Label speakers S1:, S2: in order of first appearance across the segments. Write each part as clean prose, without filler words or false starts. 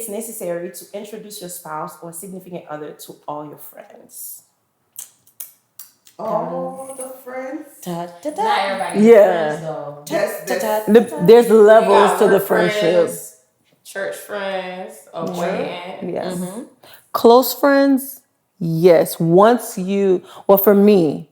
S1: it's necessary to introduce your spouse or significant other to all your friends?
S2: All the friends?
S1: Not
S3: everybody friends though.
S2: There's
S3: levels to the friendship. Church friends, acquaintance.
S4: Yes. Close friends, yes. Once you, well, for me,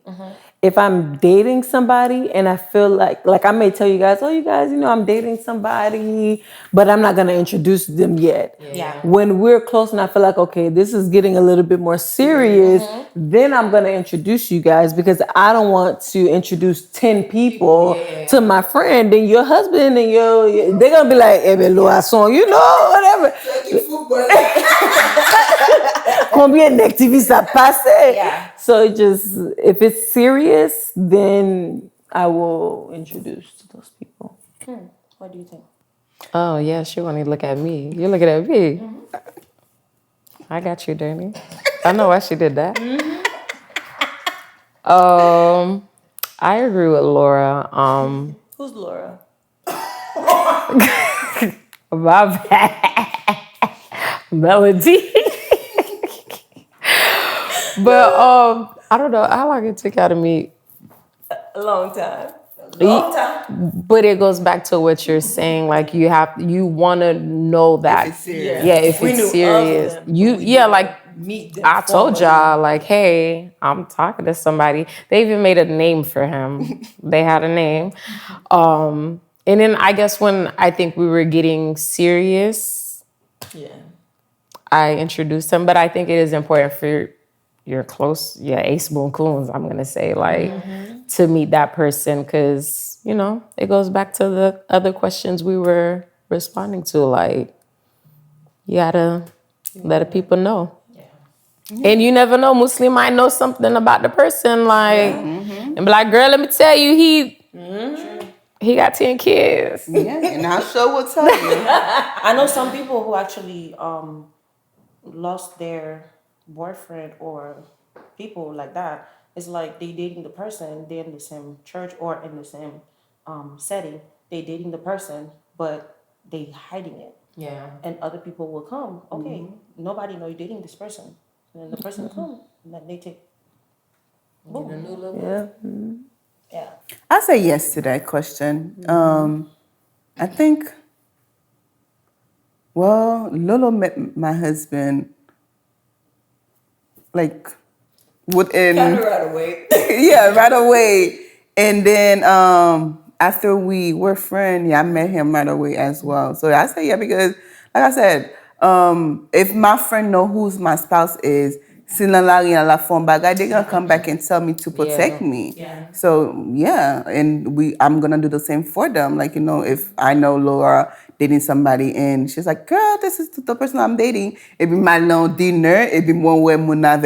S4: if I'm dating somebody and I feel like I may tell you guys, oh, you guys, I'm dating somebody, but I'm not going to introduce them yet.
S1: Yeah.
S4: When we're close and I feel like, okay, this is getting a little bit more serious, then I'm going to introduce you guys because I don't want to introduce 10 people to my friend and your husband and they're going to be like, eh, ben, Lorra, whatever. Combien d'activistes ça passait?
S1: Yeah.
S4: So if it's serious, then I will introduce to those people.
S1: What do you think?
S3: Oh yeah, she want to look at me. You're looking at me. I got you, Danny. I know why she did that. I agree with Lorra.
S1: Who's Lorra?
S3: My bad. Melody. But I don't know. How long it took out of me?
S1: A long time.
S3: But it goes back to what you're saying. Like you want to know that.
S2: If it's serious.
S3: Yeah, if it's serious.
S1: Meet them.
S3: I told y'all, like, hey, I'm talking to somebody. They even made a name for him. They had a name. And then I guess when I think we were getting serious, I introduced him. But I think it is important for your ace boon coons, I'm going to say, like, to meet that person. Because, it goes back to the other questions we were responding to. Like, you got to let the people know. And you never know, Mouseline might know something about the person, like, and be like, girl, let me tell you, he got 10 kids.
S2: Yeah, and I'm sure will tell you.
S1: I know some people who actually lost their boyfriend or people like that. It's like they dating the person, they're in the same church or in the same setting. They dating the person, but they hiding it.
S3: Yeah.
S1: And other people will come, okay, nobody know you're dating this person. And then the person will come, and then they take. Boom.
S3: A new level.
S4: Yeah.
S1: Yeah.
S2: I say yes to that question. I think, Lolo met my husband like within
S1: Right away.
S2: right away. And then after we were friends, I met him right away as well. So I say because like I said, if my friend know who my spouse is, they're gonna come back and tell me to protect me.
S1: Yeah.
S2: So and I'm gonna do the same for them. Like, if I know Lorra dating somebody and she's like, girl, this is the person I'm dating. It be my long dinner, it be one way I'm gonna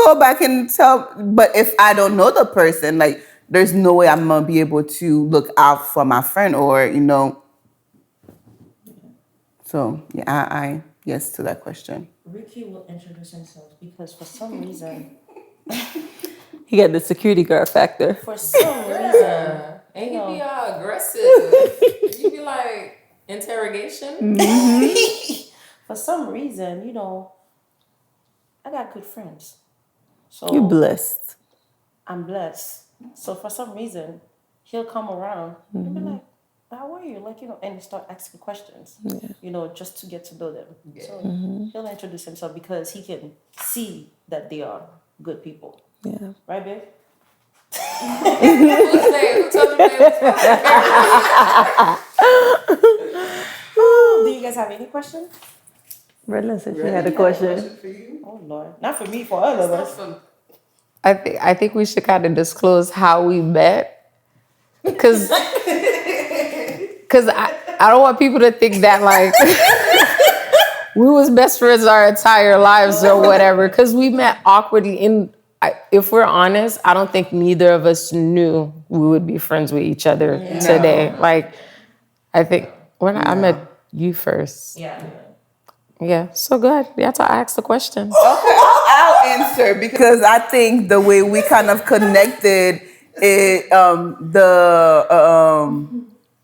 S2: go back and tell, but if I don't know the person, like there's no way I'm gonna be able to look out for my friend or, So I yes to that question.
S1: Ricky will introduce himself because for some reason,
S4: He got the security guard factor.
S1: for some reason,
S3: And he be all aggressive. You be like, interrogation?
S1: for some reason, I got good friends. So
S4: You're blessed.
S1: I'm blessed. So for some reason, he'll come around and be like, how are you? Like, and start asking questions, just to get to know them. Yeah. So he'll introduce himself because he can see that they are good people.
S4: Yeah.
S1: Right, babe?
S3: Who's name? Who told you name was
S1: Do you guys have any questions?
S4: Redline said she had a question.
S2: For you?
S1: Oh, Lord. Not for me, for all of us.
S3: I think we should kind of disclose how we met. Because I don't want people to think that, like, we was best friends our entire lives or whatever. Because we met awkwardly. If we're honest, I don't think neither of us knew we would be friends with each other today. Like, I think I met you first.
S1: Yeah.
S3: Yeah, so go ahead. You have to ask the question.
S2: Okay, I'll answer because I think the way we kind of connected,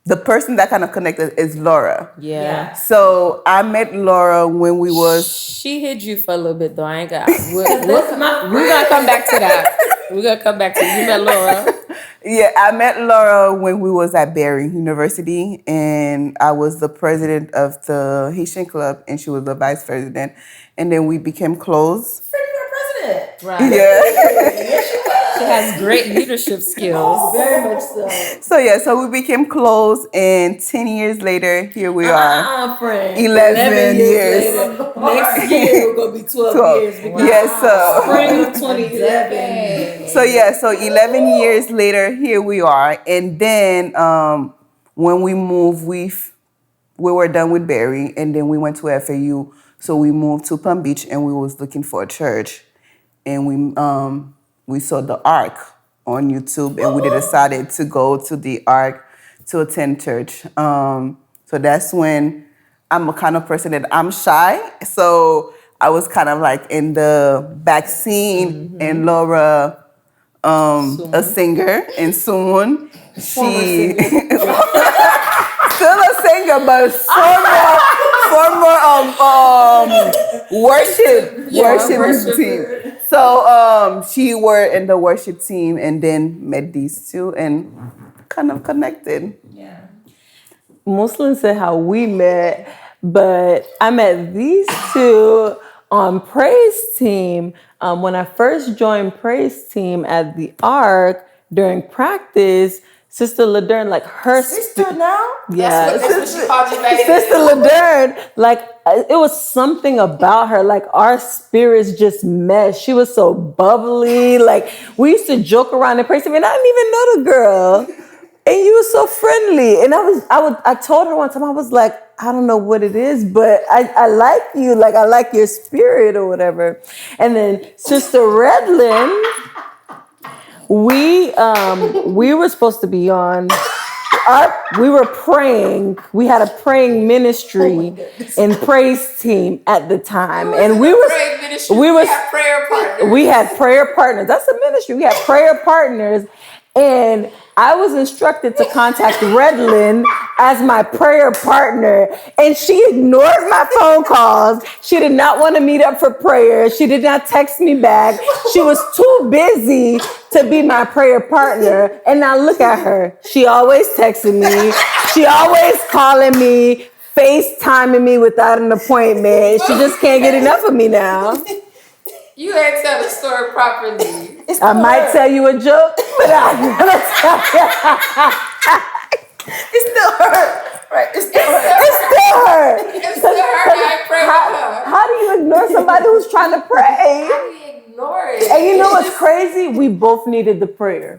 S2: the person that kind of connected is Lorra.
S3: Yeah.
S2: So I met Lorra when we was.
S3: She hid you for a little bit though. I ain't got. We're gonna come back to that. We're gonna come back to you met Laura.
S2: Yeah, I met Lorra when we was at Barry University, and I was the president of the Haitian club, and she was the vice president, and then we became close.
S1: President.
S3: Right.
S2: Yeah.
S3: She has great leadership skills.
S1: Very much so.
S2: So we became close, and 10 years later, here we are.
S1: Friend.
S2: 11 years.
S1: Later. Next year we're gonna be 12 years. Because
S2: Yes, so.
S1: spring of 2011.
S2: So 11 years later, here we are. And then when we moved, we were done with Barry, and then we went to FAU. So we moved to Palm Beach, and we was looking for a church, and we saw the Ark on YouTube, and we decided to go to the Ark to attend church. So that's when I'm a kind of person that I'm shy. So I was kind of like in the back scene, and Lorra, a singer, and Soon, she still a singer, but former worship team. So she were in the worship team, and then met these two and kind of connected.
S4: Mouseline said how we met, but I met these two on praise team. When I first joined praise team at the Ark during practice, Sister Laderne, like her
S1: Sister now?
S4: yeah,
S3: That's what she called you back then.
S4: Sister Laderne, like it was something about her, like our spirits just meshed. She was so bubbly, like we used to joke around and praise team, and I didn't even know the girl. And you were so friendly. And I told her one time, I was like, I don't know what it is, but I like you. Like, I like your spirit or whatever. And then Sister Redline, we were supposed to be on, we were praying. We had a praying ministry and praise team at the time. And we had prayer partners. We had prayer partners. That's a ministry. We had prayer partners. And I was instructed to contact Redline as my prayer partner, and she ignored my phone calls. She did not want to meet up for prayer. She did not text me back. She was too busy to be my prayer partner. And now look at her. She always texting me. She always calling me, FaceTiming me without an appointment. She just can't get enough of me now.
S3: You ain't tell the story properly.
S4: I might tell you a joke, but I'm gonna tell you.
S1: It still hurt. Right. It still hurt.
S4: It still hurt.
S3: It's still her. I pray with her.
S4: How do you ignore somebody who's trying to pray?
S3: How do you ignore it?
S4: And you know what's crazy? We both needed the prayer.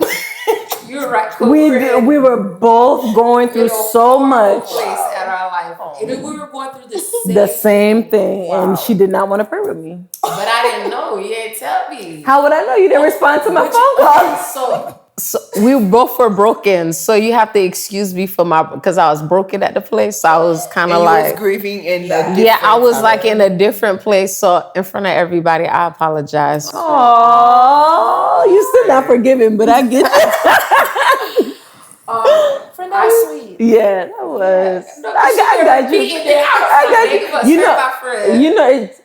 S3: You're right.
S4: We were both going through so much.
S3: Place at our life. And we were going through
S4: The same thing, and she did not want to pray with me.
S3: But I didn't know. You didn't tell me.
S4: How would I know? You didn't respond to my phone calls.
S3: So we both were broken. So you have to excuse me for because I was broken at the place. So I was kind of like
S2: was grieving in the
S3: I was like in a different place. So in front of everybody, I apologize.
S4: Oh, you still not forgiven, but I get you.
S1: Friend, that was sweet.
S4: Yeah, that was. I got you. You know, it's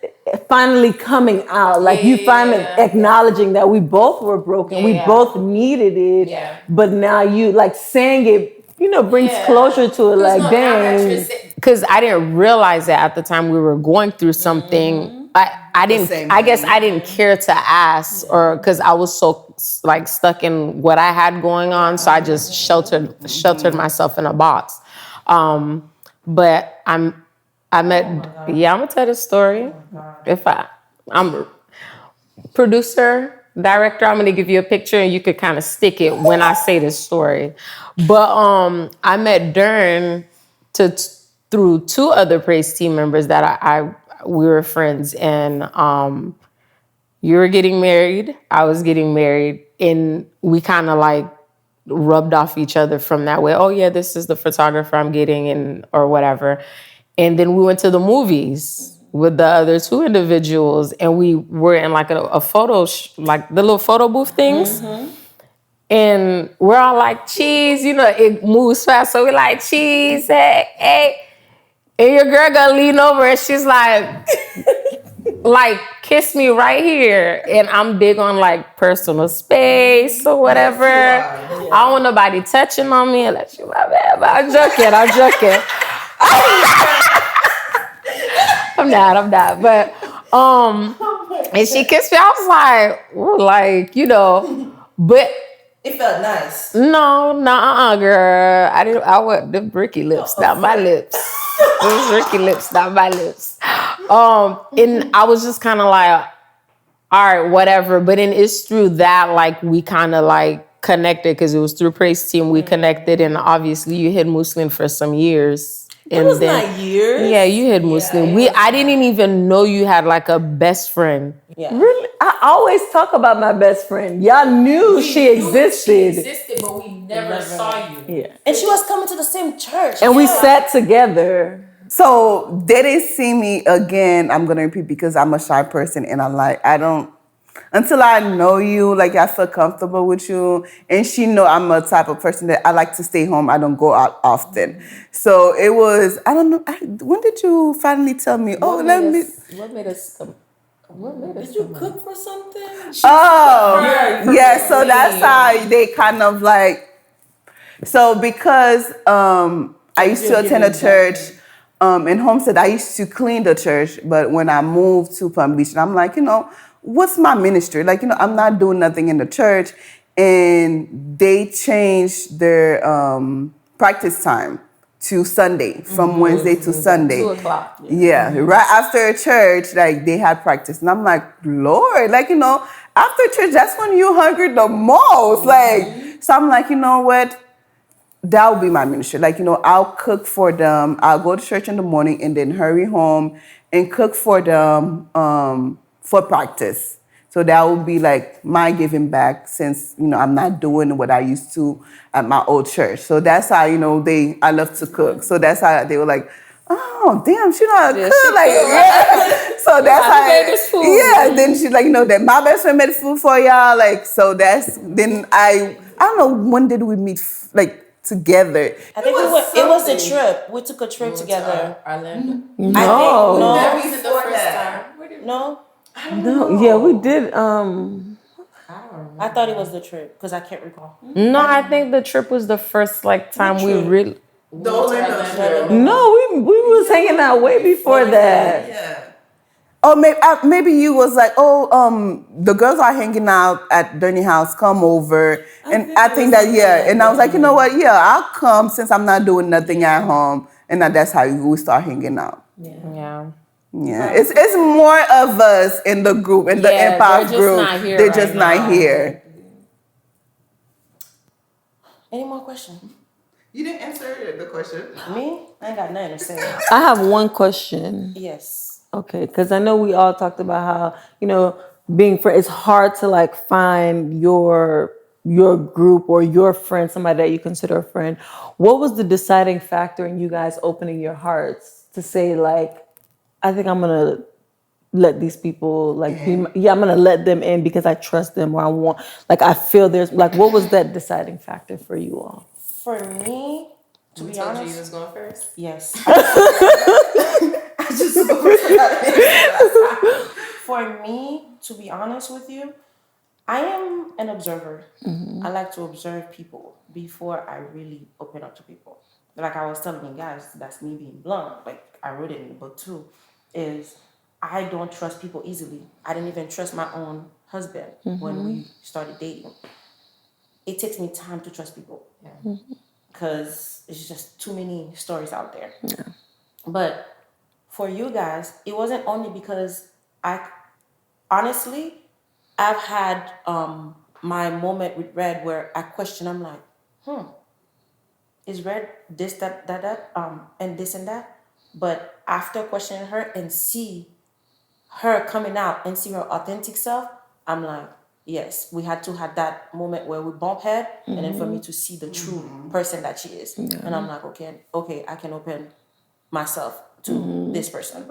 S4: finally coming out. Like you finally acknowledging that we both were broken. We both needed it.
S3: Yeah.
S4: But now you like saying it, brings closure to it. Like, dang.
S3: Because I didn't realize that at the time we were going through something. I didn't. I guess I didn't care to ask, or because I was so like stuck in what I had going on, so I just sheltered myself in a box. But I met. I'm gonna tell the story. I'm producer, director. I'm gonna give you a picture, and you could kind of stick it when I say this story. But I met Dern through two other praise team members that we were friends, and you were getting married, I was getting married, and we kind of like rubbed off each other from that way. Oh yeah, this is the photographer I'm getting, or whatever. And then we went to the movies with the other two individuals, and we were in like a photo, like the little photo booth things. And we're all like, cheese, you know, it moves fast. So we're like, cheese, hey, hey. And your girl gonna lean over and she's like, kiss me right here. And I'm big on like personal space or whatever.
S2: Yes, you are.
S3: I don't want nobody touching on me unless you my bad. But I'm joking. I'm not. But and she kissed me. I was like, ooh, like, you know, but
S1: It felt nice.
S3: no, girl. I want the bricky lips, not my lips. Those bricky lips, not my lips. And I was just kind of like, all right, whatever. But then it's through that, like, we kind of like connected because it was through Praise Team we connected, and obviously you hid Mouseline for some years.
S1: It was not years.
S3: Yeah, you hid Mouseline. I didn't even know you had like a best friend.
S1: Yeah.
S4: Really? I always talk about my best friend. Y'all knew she existed.
S3: But we never saw you.
S4: Yeah.
S1: And she was coming to the same church.
S4: And we sat together.
S2: So they didn't see me again. I'm gonna repeat because I'm a shy person and I don't until I know you, like I feel comfortable with you. And she know I'm a type of person that I like to stay home. I don't go out often. So it was, I don't know, when did you finally tell me,
S3: What made us come?
S1: Did you cook for something?
S2: Oh, yeah, so that's how they kind of like, so because I used to attend a church in Homestead, I used to clean the church, but when I moved to Palm Beach, and I'm like, you know, what's my ministry? Like, you know, I'm not doing nothing in the church, and they changed their practice time to Sunday, from Wednesday to Sunday.
S3: 2:00.
S2: Yeah, right after church, like they had practice. And I'm like, Lord, like, you know, after church, that's when you hungry the most. Like, so I'm like, you know what? That will be my ministry. Like, you know, I'll cook for them. I'll go to church in the morning and then hurry home and cook for them for practice. So that will be like my giving back since, you know, I'm not doing what I used to at my old church. So that's how, you know, I love to cook. So that's how they were like, oh, damn, she know how to cook. Like, yeah. So that's how, yeah, then she's like, you know, that my best friend made food for y'all. Like, so that's, then I don't know, when did we meet, like, together?
S1: I think it was a trip. We took a trip together.
S3: Orlando.
S4: No.
S1: No.
S3: Wasn't the first time.
S1: No.
S4: No. Yeah, we did.
S1: I thought it was the trip because I can't recall.
S3: No, I think the trip was the first like time we really.
S2: No,
S4: No, we was hanging out way before that.
S2: yeah. Oh, maybe you was like, oh, the girls are hanging out at Dirty House. Come over, and I think that yeah. And I was like, you know what? Yeah, I'll come since I'm not doing nothing at home, and that's how we start hanging out.
S3: Yeah.
S2: Yeah, it's more of us in the group, in the Impact group. They're just not here.
S1: Any more questions?
S2: You didn't answer the question.
S1: Me? I ain't got nothing to say.
S4: I have one question.
S1: Yes.
S4: Okay, because I know we all talked about how, you know, being friends, it's hard to like find your group or your friend, somebody that you consider a friend. What was the deciding factor in you guys opening your hearts to say like, I think I'm gonna let these people like I'm gonna let them in because I trust them or I want, like I feel there's like, what was that deciding factor for you all?
S1: For me, to be honest,
S3: You was going first.
S1: yes. For me, to be honest with you, I am an observer. I like to observe people before I really open up to people. Like I was telling you guys, that's me being blunt. Like I wrote it in the book too, is I don't trust people easily. I didn't even trust my own husband when we started dating. It takes me time to trust people because it's just too many stories out there. Yeah. But for you guys, it wasn't only because honestly, I've had my moment with Red where I question, I'm like, is Red this, that, and this and that? But after questioning her and see her coming out and see her authentic self, I'm like, yes, we had to have that moment where we bump head, and then for me to see the true person that she is. And I'm like, okay, I can open myself to this person.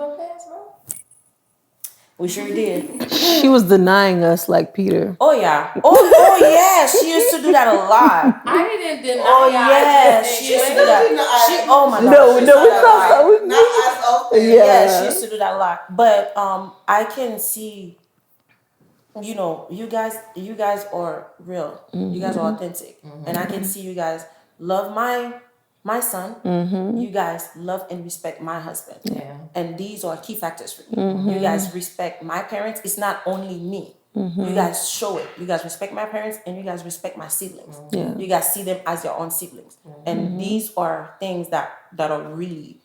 S1: We sure did.
S4: She was denying us like Peter.
S1: Oh yeah. Oh yeah. She used to do that a lot.
S3: I didn't deny.
S1: Oh yeah. She used to do that. She. Oh my god.
S4: No,
S1: she
S4: no,
S1: used to
S4: we
S1: do that a
S4: saw
S1: lot.
S4: so
S2: Not as often.
S1: Yeah, she used to do that a lot. But I can see, you guys are real. You guys are authentic, and I can see you guys love my son. You guys love and respect my husband, and these are key factors for me. You guys respect my parents. It's not only me. You guys show it. You guys respect my parents, and you guys respect my siblings.
S4: Yeah.
S1: You guys see them as your own siblings, and these are things that are really,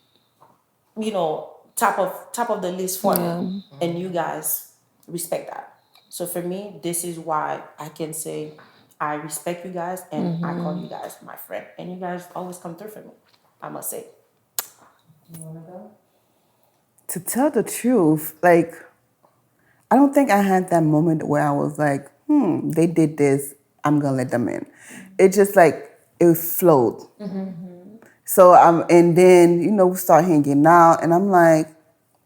S1: top of the list for me, and you guys respect that. So for me, this is why I can say I respect you guys, and I call you guys my friend, and you guys always come through for me, I must say.
S2: To tell the truth, like, I don't think I had that moment where I was like, they did this, I'm gonna let them in. It just like, it flowed. So and then, we start hanging out, and I'm like,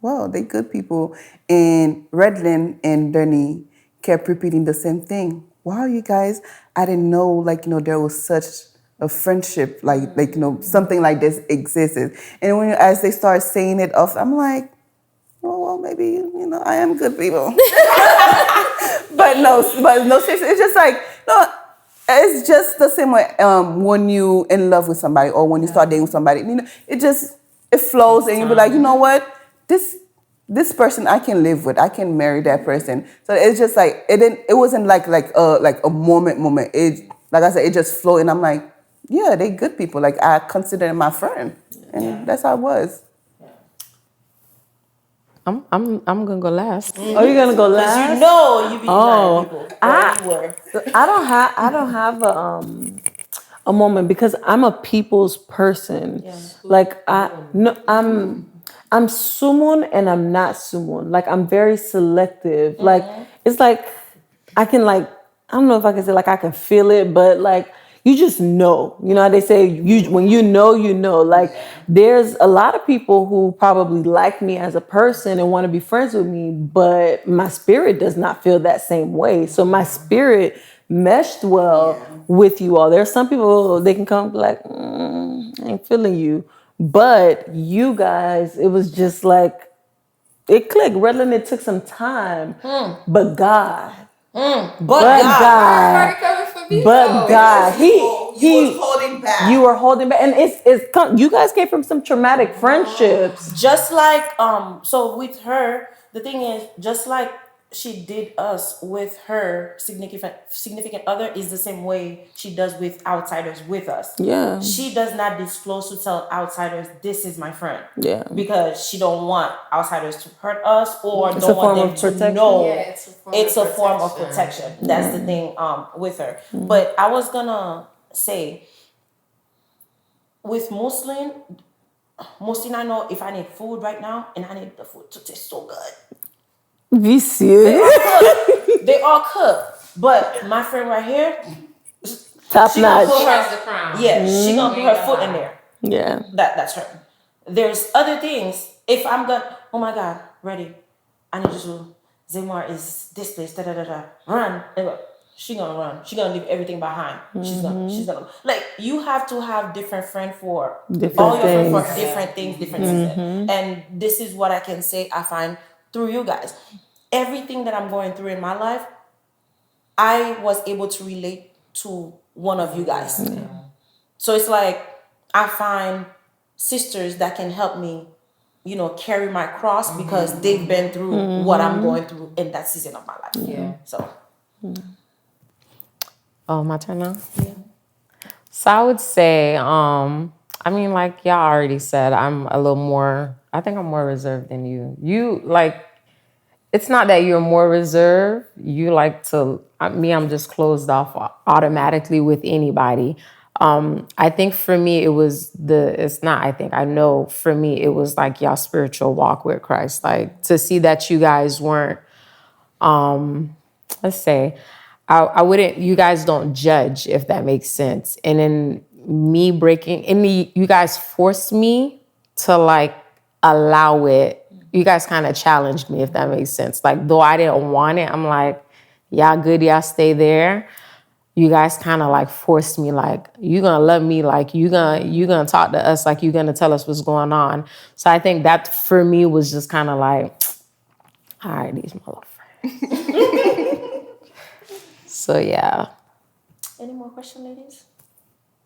S2: well, they good people. And Redline and Denny kept repeating the same thing. Wow, you guys, I didn't know, like, there was such a friendship, like something like this existed. And as they start saying it off, I'm like, oh, well, maybe, I am good people. but no, seriously, it's just like, no, it's just the same way when you in love with somebody or when you start dating with somebody, it flows, and you be like, you know what, this person I can live with, I can marry that person. So it's just like, it wasn't like a moment. It, like I said, it just flowed, and I'm like, yeah, they good people. Like, I consider them my friend, and that's how it was.
S3: I'm gonna go last.
S4: Are you gonna go last?
S1: Because you be denying people where you were.
S4: I don't have a moment because I'm a people's person. Like I'm sumun and I'm not sumun. Like, I'm very selective. Like, it's like I can, like, I don't know if I can say, like, I can feel it, but like, you just know. You know how they say, when you know, you know. Like, there's a lot of people who probably like me as a person and want to be friends with me, but my spirit does not feel that same way. So my spirit meshed well with you all. There's some people, they can come and be like, I ain't feeling you. But you guys, it was just like, it clicked. Redline, it took some time. But God. But God. But God. He
S2: was holding back.
S4: You were holding back. And you guys came from some traumatic friendships.
S1: Just like so with her, the thing is, just like she did us with her significant other, is the same way she does with outsiders with us.
S4: Yeah.
S1: She does not disclose to tell outsiders, this is my friend.
S4: Yeah.
S1: Because she don't want outsiders to hurt us, or
S4: It's
S1: don't
S4: a form
S1: want
S4: of
S1: them to
S4: protection.
S1: know.
S3: Yeah,
S1: It's a form of protection. That's the thing with her. But I was gonna say, with Mouseline, I know if I need food right now and I need the food to taste so good,
S4: Be serious.
S1: they all cook. But my friend right here,
S4: Top
S1: she gonna
S4: notch.
S1: put
S3: Has the
S1: her,
S3: crown.
S1: yeah, she gonna put her foot in there.
S4: Yeah.
S1: That's her. There's other things. If I'm gonna, oh my God, ready, I need you to, Zemar is this place, da da da da, run. And she gonna run. She gonna leave everything behind. She's gonna, like, you have to have different friend for
S4: Different
S1: all your friends for
S4: things.
S1: different things, different seasons. And this is what I can say I find through you guys. Everything that I'm going through in my life, I was able to relate to one of you guys. So it's like, I find sisters that can help me, carry my cross, because they've been through what I'm going through in that season of my life.
S3: Yeah.
S1: So.
S3: Oh, my turn now? Yeah. So I would say, I mean, like y'all already said, I think I'm more reserved than you. You, like, it's not that you're more reserved. You like to, I'm just closed off automatically with anybody. I think for me, I know for me, it was like y'all spiritual walk with Christ. Like, to see that you guys weren't, let's say, I wouldn't, you guys don't judge, if that makes sense. And then you guys forced me to, like, allow it you guys kind of challenged me, if that makes sense. Like, though I didn't want it, I'm like, y'all good, y'all stay there. You guys kind of like forced me, like, you gonna love me, like you gonna talk to us, like you gonna tell us what's going on. So I think that for me was just kind of like, all right, these motherfuckers. So yeah.
S1: Any more questions, ladies?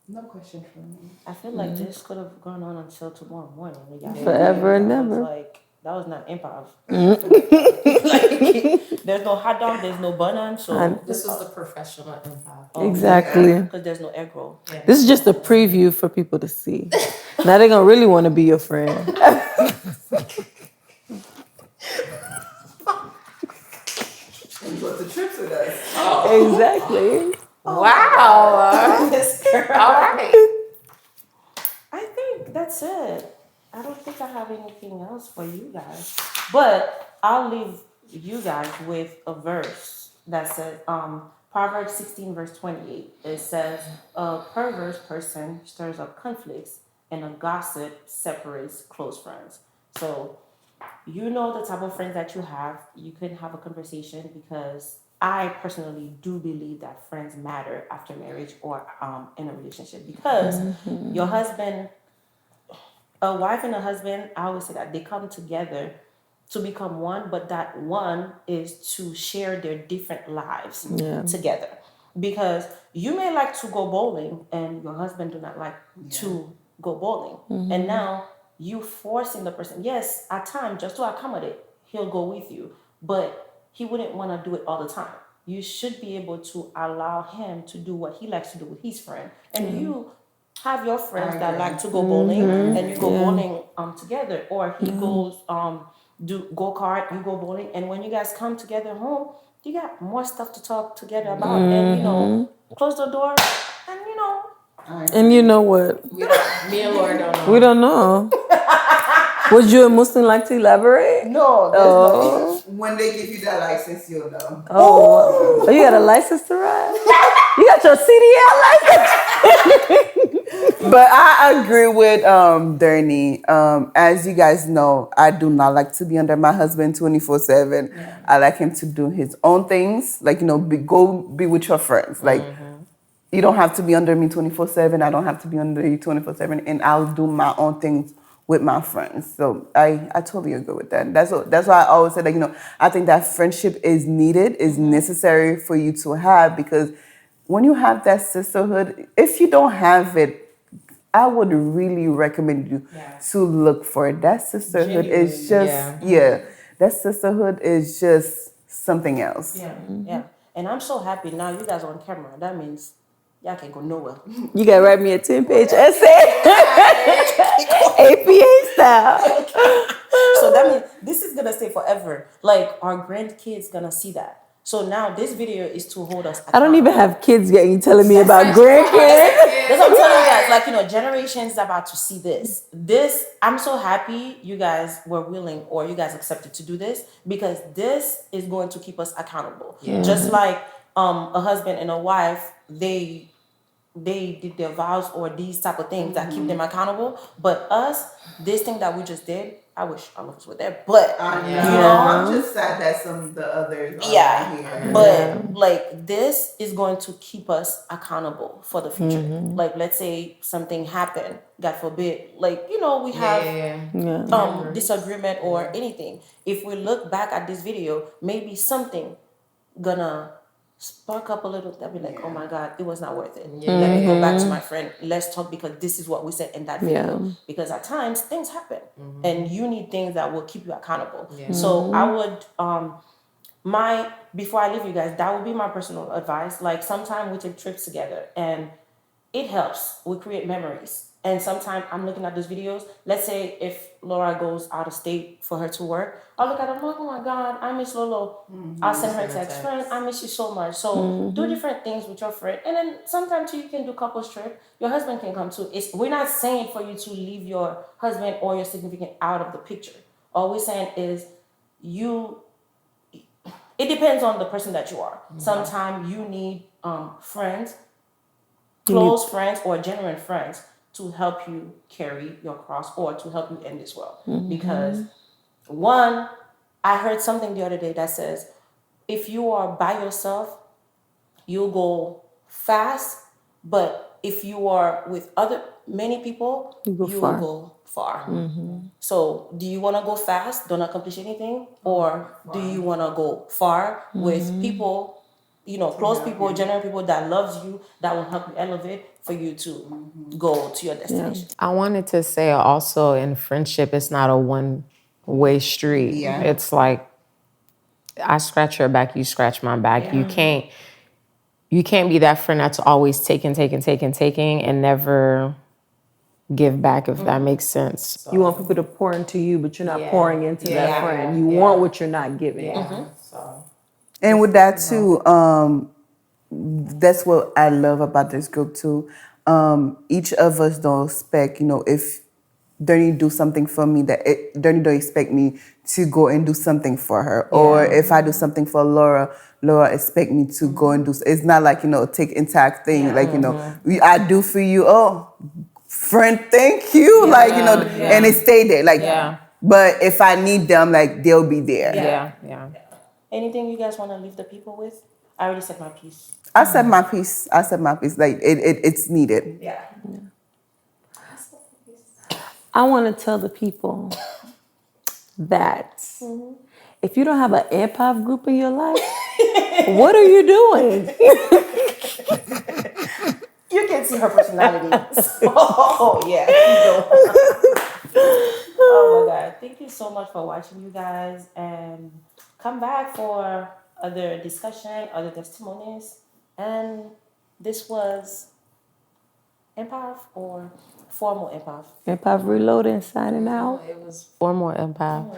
S2: No question for me.
S1: I feel like this could have gone on until tomorrow morning.
S4: Forever and
S1: That was
S4: ever.
S1: like, that was not improv. Like, there's no hot dog, there's no bun, so
S3: This was the professional improv.
S4: Exactly.
S1: because there's no egg roll.
S4: This is just a preview for people to see. Now they're gonna really want to be your friend.
S2: And go to trips with us.
S4: Exactly.
S3: Wow.
S1: This girl.
S3: All right.
S1: I think that's it. I don't think I have anything else for you guys. But I'll leave you guys with a verse that says, Proverbs 16, verse 28. It says, a perverse person stirs up conflicts and a gossip separates close friends. So you know the type of friends that you have. You can have a conversation because I personally do believe that friends matter after marriage or in a relationship because your husband, a wife and a husband, I always say that they come together to become one, but that one is to share their different lives together. Because you may like to go bowling and your husband do not like to go bowling. And now you forcing the person, yes, at times just to accommodate, he'll go with you, but he wouldn't want to do it all the time. You should be able to allow him to do what he likes to do with his friend. And you have your friends that like to go bowling and you go bowling together, or he goes do go-kart, you go bowling, and when you guys come together home, you got more stuff to talk together about, and close the door, and
S4: And you know what?
S3: Me and Laura don't know.
S4: We don't know. Would you and Muslim like to elaborate?
S1: no, there's no.
S2: When they give you that license, you'll know.
S4: Oh, you got a license to ride? You got your CDL license?
S2: But I agree with Dernie. As you guys know, I do not like to be under my husband 24/7. I like him to do his own things. Like, go be with your friends. Like, you don't have to be under me 24/7. I don't have to be under you 24/7. And I'll do my own things with my friends. So I totally agree with that. That's why I always say that, I think that friendship is needed, is necessary for you to have, because when you have that sisterhood, if you don't have it, I would really recommend you to look for it. That sisterhood is just, that sisterhood is just something else.
S1: Yeah. And I'm so happy now you guys are on camera. That means y'all can go nowhere.
S4: You gotta write me a 10-page essay. APA style.
S1: So that means this is gonna stay forever. Like our grandkids gonna see that. So now this video is to hold us accountable.
S4: I don't even have kids yet. You telling me about grandkids?
S1: That's what I'm telling you guys. Like, generations about to see this. I'm so happy you guys were willing, or you guys accepted to do this, because this is going to keep us accountable. Just like a husband and a wife, they did their vows or these type of things that keep them accountable. But us, this thing that we just did, I wish all of us were there. But
S2: I'm just sad that some of the others are not here.
S1: But like this is going to keep us accountable for the future. Like, let's say something happened, God forbid, like we have disagreement or anything. If we look back at this video, maybe something gonna spark up a little, that be like, oh my God, it was not worth it. Let me go back to my friend. Let's talk, because this is what we said in that video. Because at times things happen and you need things that will keep you accountable. So I would, before I leave you guys, that would be my personal advice. Like, sometimes we take trips together and it helps. We create memories. And sometimes I'm looking at those videos. Let's say if Laura goes out of state for her to work, I'll look at her, oh my God, I miss Lolo. I'll send her a text, friend, I miss you so much. So do different things with your friend. And then sometimes you can do couples trip. Your husband can come too. We're not saying for you to leave your husband or your significant out of the picture. All we're saying is it depends on the person that you are. Sometimes you need friends, close friends or genuine friends, to help you carry your cross or to help you in this world. Because One, I heard something the other day that says, if you are by yourself, you'll go fast, but if you are with other many people,
S4: go
S1: you'll
S4: far.
S1: go far. So, do you want to go fast, don't accomplish anything, or do you want to go far with people, close people, general people that loves you, that will help you elevate for you to go to your destination?
S3: I wanted to say also in friendship, it's not a one-way street.
S2: Yeah.
S3: It's like I scratch your back, you scratch my back. You can't be that friend that's always taking, and never give back, if that makes sense.
S4: You want people to pour into you, but you're not pouring into that friend. You want what you're not giving.
S2: And with that too, that's what I love about this group too. Each of us don't expect, if Dirty do something for me, Dirty don't expect me to go and do something for her. Or if I do something for Lorra expect me to go and do. It's not like take intact thing. Like I do for you. Oh, friend, thank you. And it stay there. But if I need them, they'll be there.
S3: Yeah.
S1: Anything you guys want to leave the people with? I already said my piece.
S2: I said my piece. Like it's needed.
S1: Yeah.
S4: I want to tell the people that if you don't have an improv group in your life, what are you doing?
S1: You can see her personality. Oh, yeah. Oh, my God. Thank you so much for watching, you guys. And come back for other discussion, other testimonies. And this was Improv or Formal Improv?
S4: Improv Reloading, signing out.
S3: It was Formal Empath.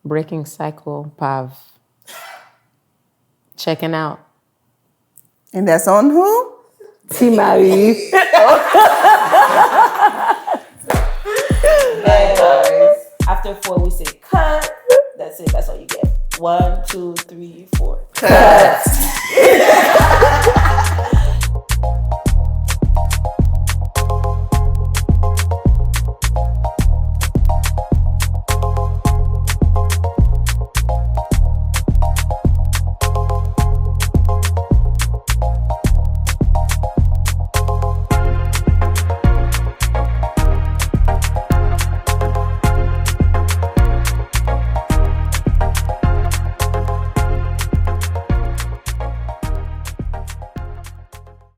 S3: Breaking Cycle Pav. Checking out.
S2: And that's on who?
S4: T-Marie.
S1: After 4, we say cut. That's it. That's all you get. 1, 2, 3, 4. Cut.